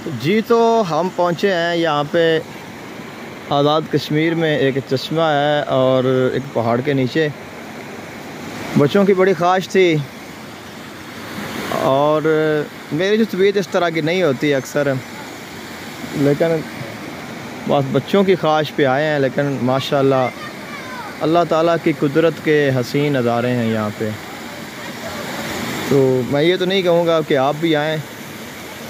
जी तो हम पहुँचे हैं यहाँ पे आज़ाद कश्मीर में। एक चश्मा है और एक पहाड़ के नीचे। बच्चों की बड़ी ख्वाहिश थी और मेरी जो तबीयत इस तरह की नहीं होती अक्सर, लेकिन बस बच्चों की ख्वाहिश पे आए हैं। लेकिन माशाल्लाह अल्लाह ताला की कुदरत के हसीन नज़ारे हैं यहाँ पे। तो मैं ये तो नहीं कहूँगा कि आप भी आएँ,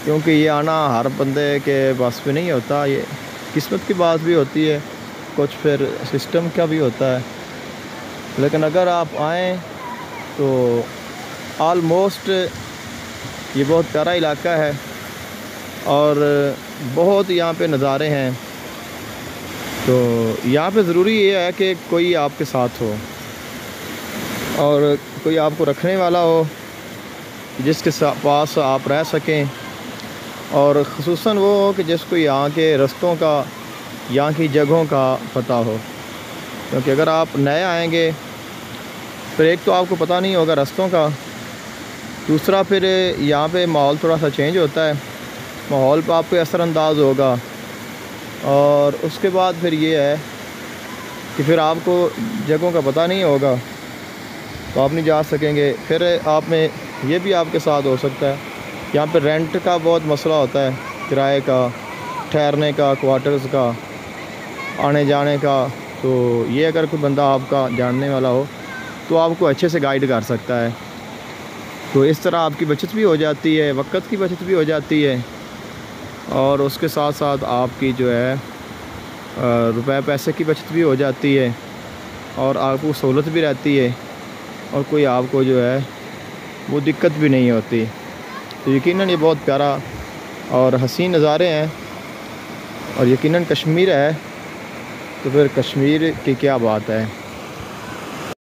क्योंकि ये आना हर बंदे के बस पे नहीं होता। ये किस्मत की बात भी होती है, कुछ फिर सिस्टम का भी होता है। लेकिन अगर आप आएँ तो ऑलमोस्ट ये बहुत प्यारा इलाका है और बहुत यहाँ पे नज़ारे हैं। तो यहाँ पे ज़रूरी ये है कि कोई आपके साथ हो और कोई आपको रखने वाला हो, जिसके पास आप रह सकें, और ख़ुसूसन वो हो कि जिसको यहाँ के रास्तों का, यहाँ की जगहों का पता हो। क्योंकि अगर आप नए आएंगे फिर एक तो आपको पता नहीं होगा रास्तों का, दूसरा फिर यहाँ पे माहौल थोड़ा सा चेंज होता है, माहौल पर आपको असरअंदाज होगा। और उसके बाद फिर ये है कि फिर आपको जगहों का पता नहीं होगा तो आप नहीं जा सकेंगे। फिर आप में ये भी आपके साथ हो सकता है, यहाँ पे रेंट का बहुत मसला होता है, किराए का, ठहरने का, क्वार्टर्स का, आने जाने का। तो ये अगर कोई बंदा आपका जानने वाला हो तो आपको अच्छे से गाइड कर सकता है। तो इस तरह आपकी बचत भी हो जाती है, वक्त की बचत भी हो जाती है, और उसके साथ साथ आपकी जो है रुपए पैसे की बचत भी हो जाती है, और आपको सहूलत भी रहती है, और कोई आपको जो है वो दिक्कत भी नहीं होती। तो यकीनन ये बहुत प्यारा और हसीन नज़ारे हैं, और यकीनन कश्मीर है तो फिर कश्मीर की क्या बात है।